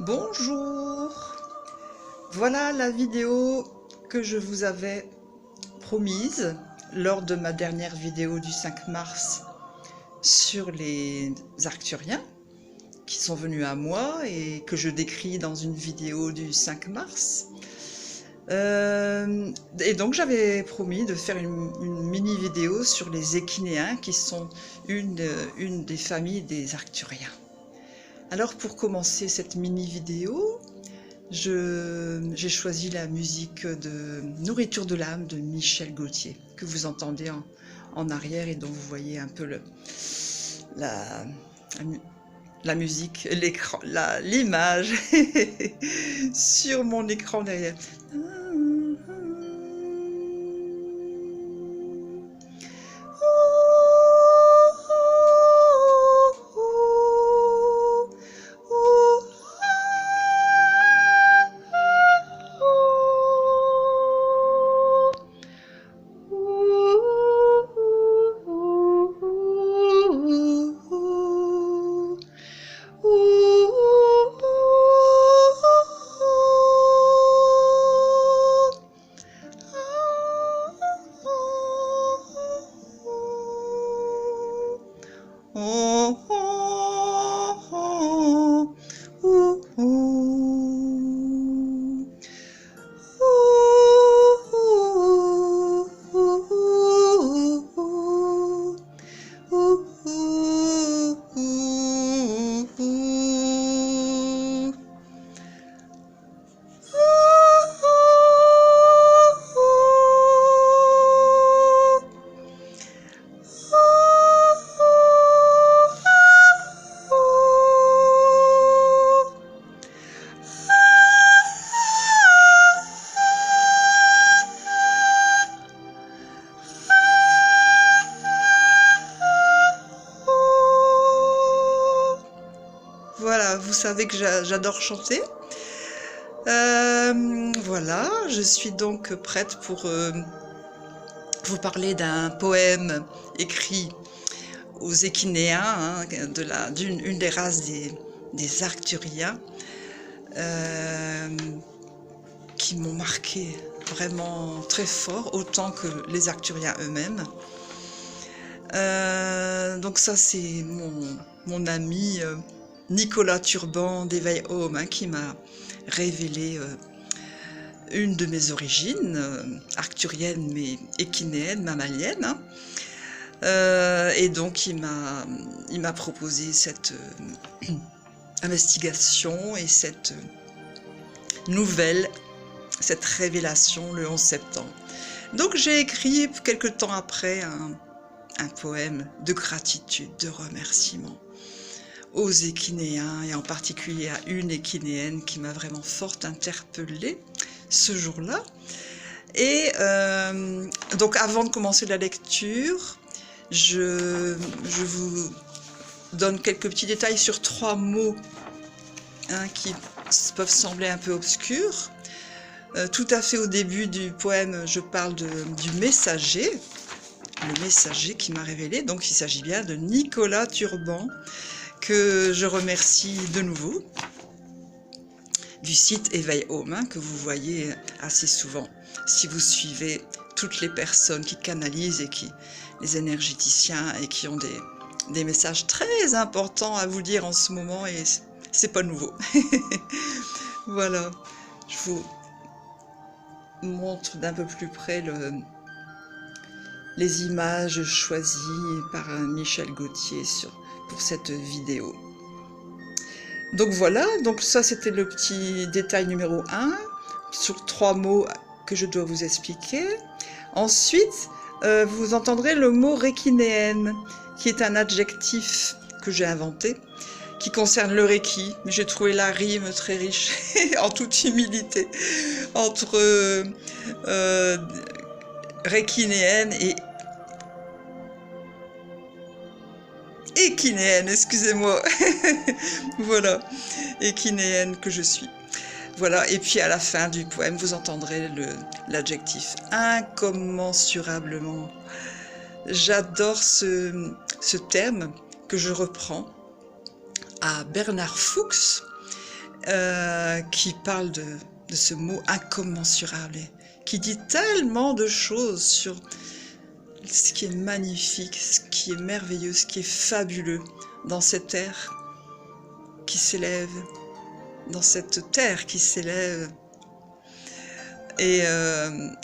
Bonjour, voilà la vidéo que je vous avais promise lors de ma dernière vidéo du 5 mars sur les Arcturiens qui sont venus à moi et que je décris dans une vidéo du 5 mars. Et donc j'avais promis de faire une mini vidéo sur les Échinéens qui sont une des familles des Arcturiens. Alors pour commencer cette mini vidéo, j'ai choisi la musique de Nourriture de l'âme de Michel Gauthier, que vous entendez en arrière et dont vous voyez un peu la musique, l'écran, l'image sur mon écran derrière. Voilà, vous savez que j'adore chanter. Voilà, je suis donc prête pour vous parler d'un poème écrit aux Échinéens, hein, d'une des races des Arcturiens, qui m'ont marqué vraiment très fort, autant que les Arcturiens eux-mêmes. Donc ça, c'est mon ami Nicolas Turban d'Éveil Home, hein, qui m'a révélé une de mes origines, arcturienne mais échinéenne, mammalienne, hein. Et donc il m'a proposé cette investigation et cette nouvelle, cette révélation le 11 septembre. Donc j'ai écrit quelque temps après un poème de gratitude, de remerciement aux Échinéens, et en particulier à une Échinéenne qui m'a vraiment fort interpellée ce jour-là. Et donc avant de commencer la lecture, je vous donne quelques petits détails sur 3 mots, hein, qui peuvent sembler un peu obscurs. Tout à fait au début du poème, je parle du messager, le messager qui m'a révélé. Donc il s'agit bien de Nicolas Turban, que je remercie de nouveau, du site Éveil Home, hein, que vous voyez assez souvent si vous suivez toutes les personnes qui canalisent et les énergéticiens, et qui ont des messages très importants à vous dire en ce moment, et c'est pas nouveau. Voilà, je vous montre d'un peu plus près les images choisies par Michel Gauthier pour cette vidéo. Donc voilà, donc ça c'était le petit détail numéro 1 sur 3 mots que je dois vous expliquer. Ensuite, vous entendrez le mot Reikinéenne, qui est un adjectif que j'ai inventé, qui concerne le Reiki, mais j'ai trouvé la rime très riche, en toute humilité, entre Reikinéenne et Échinéenne, excusez-moi. Voilà, Échinéenne que je suis. Voilà, et puis à la fin du poème, vous entendrez l'adjectif incommensurablement. J'adore ce terme que je reprends à Bernard Fuchs, qui parle de ce mot incommensurable, et qui dit tellement de choses sur ce qui est magnifique, ce qui est merveilleux, ce qui est fabuleux dans cette ère qui s'élève, dans cette terre qui s'élève, et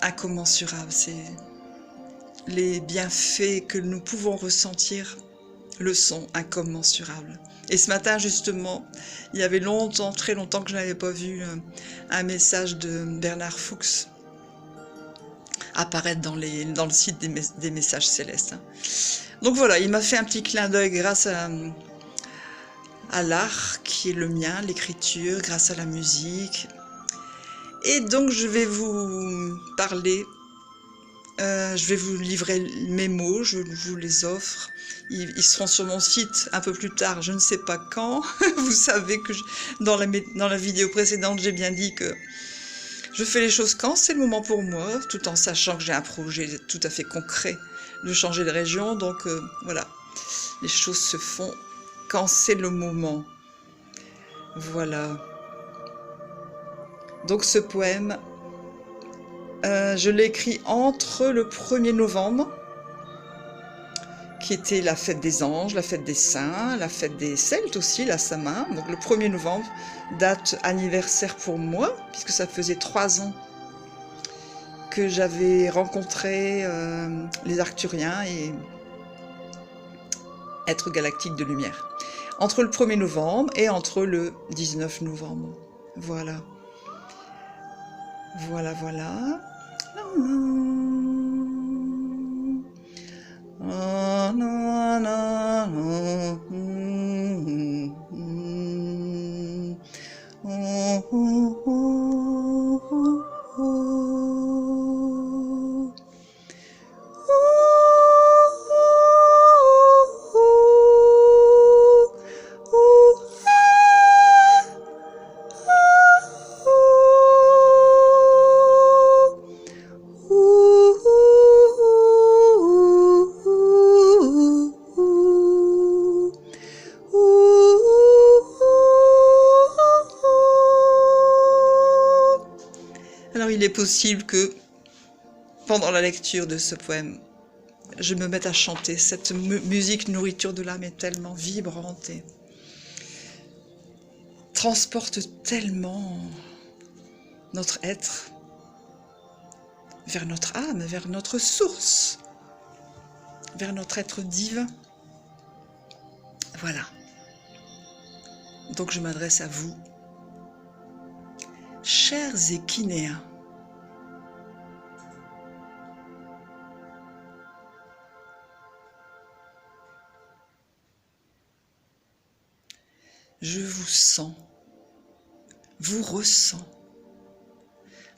incommensurable, c'est les bienfaits que nous pouvons ressentir le sont incommensurables. Et ce matin, justement, il y avait longtemps, très longtemps que je n'avais pas vu un message de Bernard Fuchs apparaître dans le site des messages célestes. Donc voilà, il m'a fait un petit clin d'œil grâce à l'art qui est le mien, l'écriture, grâce à la musique. Et donc je vais vous parler, je vais vous livrer mes mots, je vous les offre. Ils seront sur mon site un peu plus tard, je ne sais pas quand. Vous savez que dans la vidéo précédente, j'ai bien dit que je fais les choses quand c'est le moment pour moi, tout en sachant que j'ai un projet tout à fait concret de changer de région. Donc voilà, les choses se font quand c'est le moment. Voilà. Donc ce poème, je l'ai écrit entre le 1er novembre, qui était la fête des anges, la fête des saints, la fête des Celtes aussi, la Samin. Donc le 1er novembre, date anniversaire pour moi, puisque ça faisait 3 ans que j'avais rencontré les Arcturiens et êtres galactiques de lumière. Entre le 1er novembre et entre le 19 novembre. Voilà. Voilà, voilà. Alors il est possible que pendant la lecture de ce poème, je me mette à chanter. Cette musique nourriture de l'âme est tellement vibrante et transporte tellement notre être vers notre âme, vers notre source, vers notre être divin. Voilà. Donc je m'adresse à vous, chers équinéens. Je vous sens, vous ressens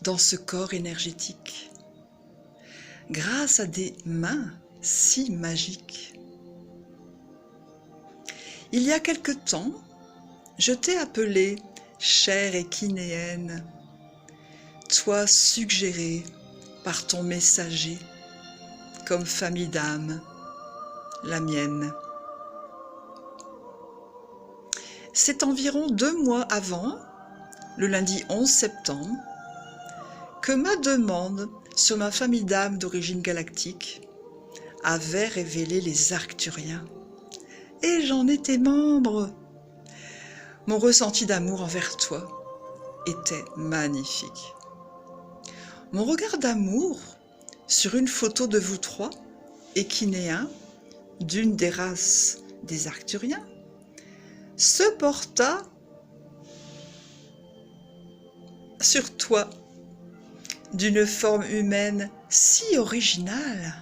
dans ce corps énergétique, grâce à des mains si magiques. Il y a quelque temps, je t'ai appelé chère équinéenne, toi suggérée par ton messager, comme famille d'âme, la mienne. C'est environ 2 mois avant, le lundi 11 septembre, que ma demande sur ma famille d'âme d'origine galactique avait révélé les Arcturiens. Et j'en étais membre. Mon ressenti d'amour envers toi était magnifique. Mon regard d'amour sur une photo de vous 3, équinéens, d'une des races des Arcturiens, se porta sur toi d'une forme humaine si originale.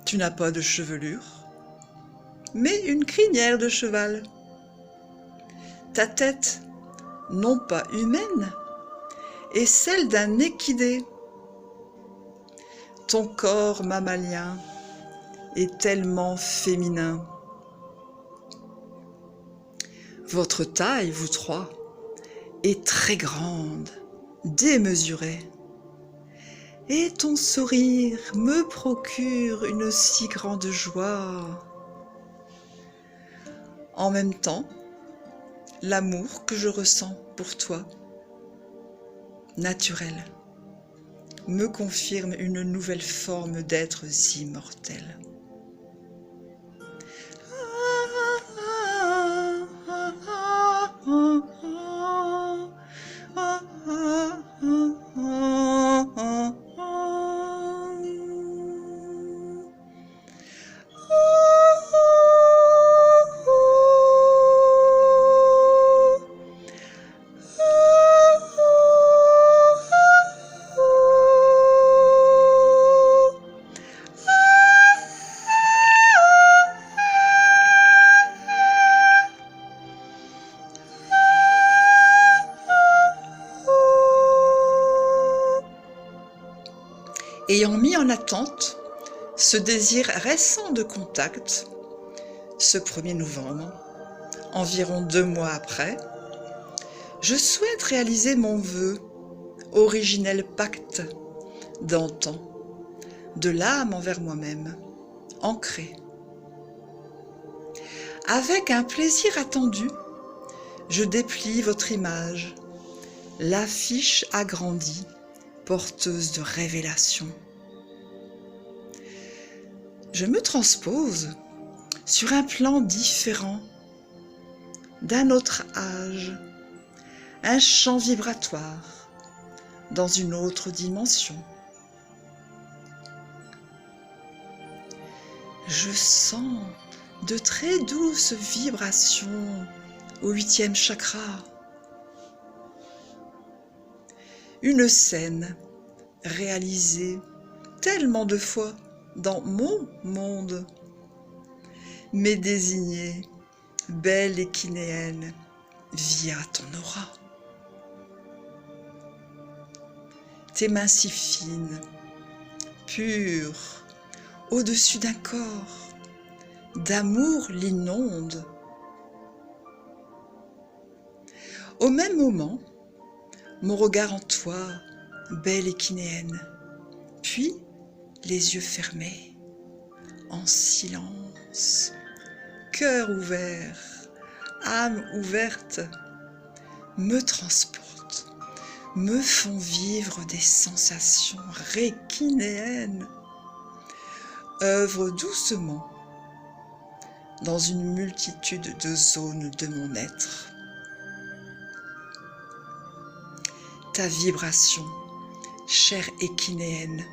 Tu n'as pas de chevelure, mais une crinière de cheval. Ta tête, non pas humaine, est celle d'un équidé. Ton corps mammalien est tellement féminin. Votre taille, vous 3, est très grande, démesurée. Et ton sourire me procure une si grande joie. En même temps, l'amour que je ressens pour toi, naturel, me confirme une nouvelle forme d'êtres immortels. Ayant mis en attente ce désir récent de contact, ce 1er novembre, environ 2 mois après, je souhaite réaliser mon vœu, originel pacte d'antan, de l'âme envers moi-même, ancré. Avec un plaisir attendu, je déplie votre image, l'affiche agrandie, porteuse de révélations. Je me transpose sur un plan différent, d'un autre âge, un champ vibratoire, dans une autre dimension. Je sens de très douces vibrations au 8e chakra. Une scène réalisée tellement de fois dans mon monde, m'est désignée, belle équinéenne, via ton aura. Tes mains si fines, pures, au-dessus d'un corps, d'amour l'inonde. Au même moment, mon regard en toi, belle équinéenne, puis les yeux fermés, en silence, cœur ouvert, âme ouverte, me transportent, me font vivre des sensations réquinéennes, œuvrent doucement dans une multitude de zones de mon être. Ta vibration, chère équinéenne,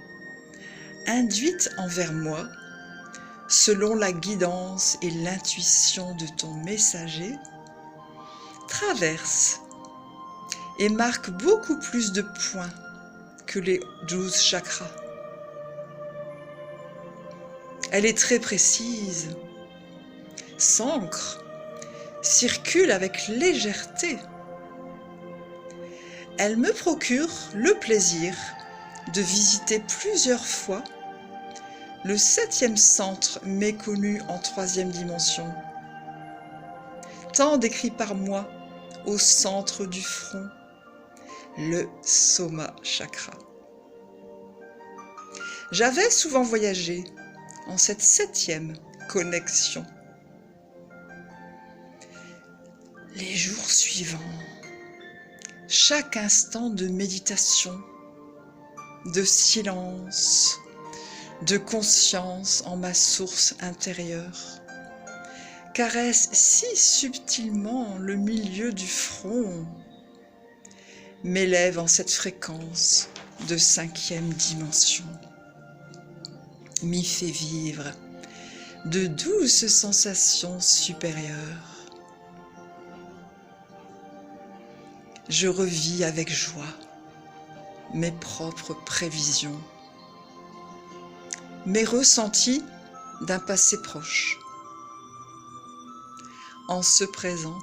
induite envers moi, selon la guidance et l'intuition de ton messager, traverse et marque beaucoup plus de points que les 12 chakras. Elle est très précise, s'ancre, circule avec légèreté. Elle me procure le plaisir de visiter plusieurs fois le 7e centre méconnu en 3e dimension, tant décrit par moi au centre du front, le Soma Chakra. J'avais souvent voyagé en cette 7e connexion. Les jours suivants, chaque instant de méditation, de silence, de conscience en ma source intérieure, caresse si subtilement le milieu du front, m'élève en cette fréquence de 5e dimension, m'y fait vivre de douces sensations supérieures. Je revis avec joie mes propres prévisions, mes ressentis d'un passé proche. En ce présent,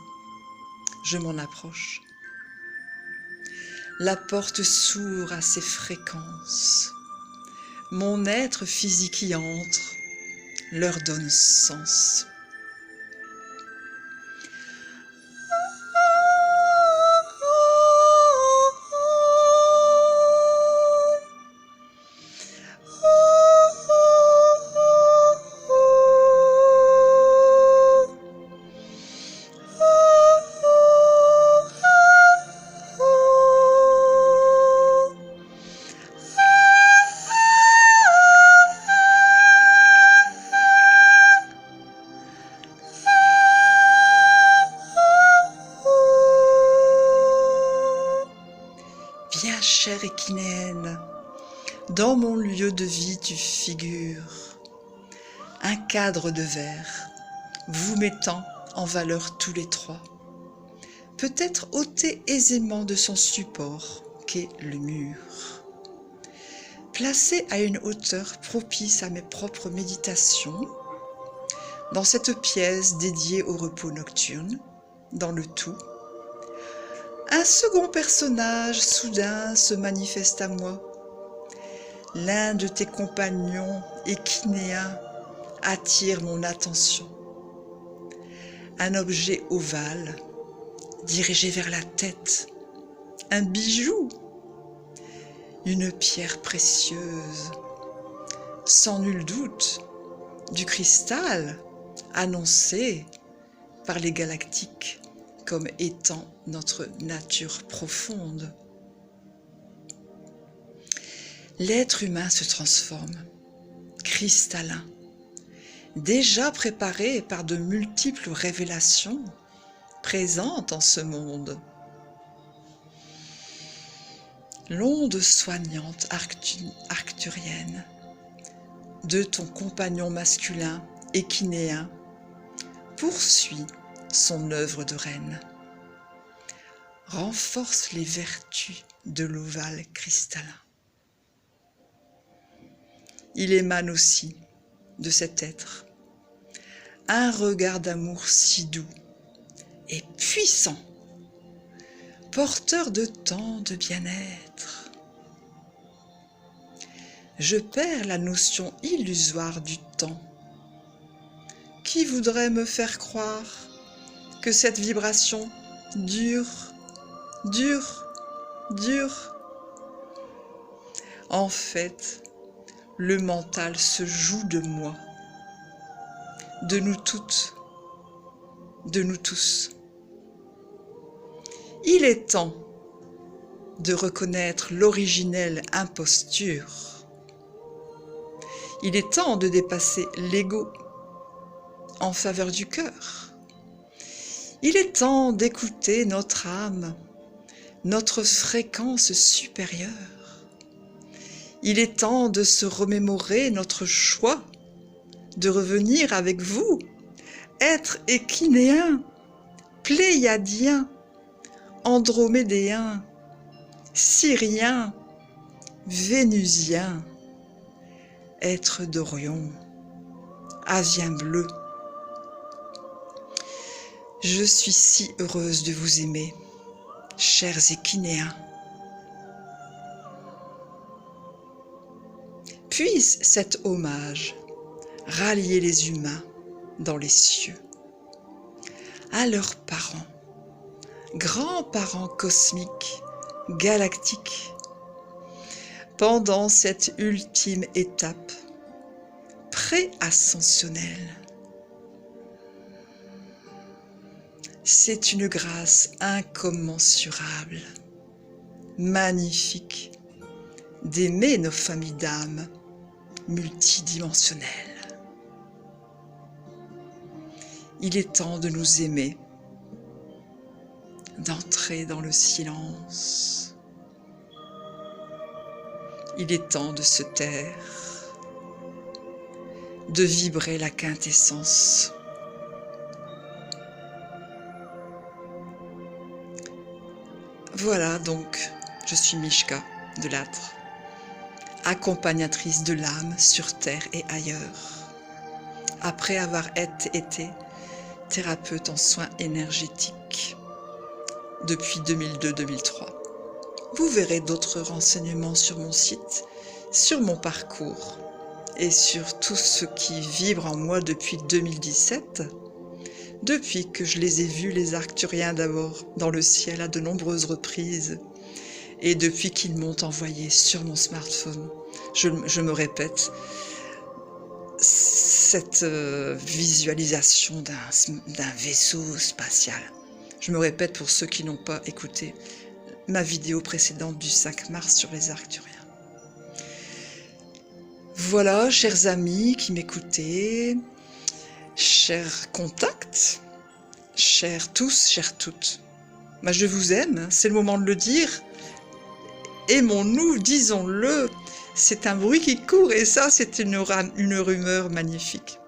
je m'en approche. La porte s'ouvre à ces fréquences. Mon être physique y entre, leur donne sens. chère équinéenne, dans mon lieu de vie tu figures, un cadre de verre, vous mettant en valeur tous les trois, peut-être ôté aisément de son support qu'est le mur. Placé à une hauteur propice à mes propres méditations, dans cette pièce dédiée au repos nocturne, dans le tout, un second personnage soudain se manifeste à moi. L'un de tes compagnons équinéens attire mon attention. Un objet ovale, dirigé vers la tête, un bijou, une pierre précieuse, sans nul doute, du cristal annoncé par les galactiques comme étant notre nature profonde. L'être humain se transforme, cristallin, déjà préparé par de multiples révélations présentes en ce monde. L'onde soignante arcturienne de ton compagnon masculin équinéen poursuit son œuvre de reine, renforce les vertus de l'ovale cristallin. Il émane aussi de cet être un regard d'amour si doux et puissant, porteur de tant de bien-être. Je perds la notion illusoire du temps. Qui voudrait me faire croire que cette vibration dure, dure, dure? En fait, le mental se joue de moi, de nous toutes, de nous tous. Il est temps de reconnaître l'originelle imposture. Il est temps de dépasser l'ego en faveur du cœur. Il est temps d'écouter notre âme, notre fréquence supérieure. Il est temps de se remémorer notre choix, de revenir avec vous, être équinéen, pléiadien, andromédéen, syrien, vénusien, être d'Orion, avien bleu. Je suis si heureuse de vous aimer, chers équinéens. Puisse cet hommage rallier les humains dans les cieux à leurs parents, grands-parents cosmiques, galactiques, pendant cette ultime étape pré-ascensionnelle. C'est une grâce incommensurable, magnifique, d'aimer nos familles d'âmes multidimensionnelles. Il est temps de nous aimer, d'entrer dans le silence. Il est temps de se taire, de vibrer la quintessence. Voilà donc, je suis Mishka de l'âtre, accompagnatrice de l'âme sur terre et ailleurs, après avoir été thérapeute en soins énergétiques depuis 2002-2003. Vous verrez d'autres renseignements sur mon site, sur mon parcours et sur tout ce qui vibre en moi depuis 2017, depuis que je les ai vus, les arcturiens d'abord, dans le ciel à de nombreuses reprises, et depuis qu'ils m'ont envoyé sur mon smartphone. Je me répète, cette visualisation d'un vaisseau spatial. Je me répète pour ceux qui n'ont pas écouté ma vidéo précédente du 5 mars sur les arcturiens. Voilà, chers amis qui m'écoutez, chers contacts, chers tous, chères toutes, je vous aime, c'est le moment de le dire, aimons-nous, disons-le. C'est un bruit qui court et ça, c'est une rumeur magnifique.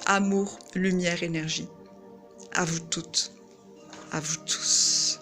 Amour, lumière, énergie. À vous toutes, à vous tous.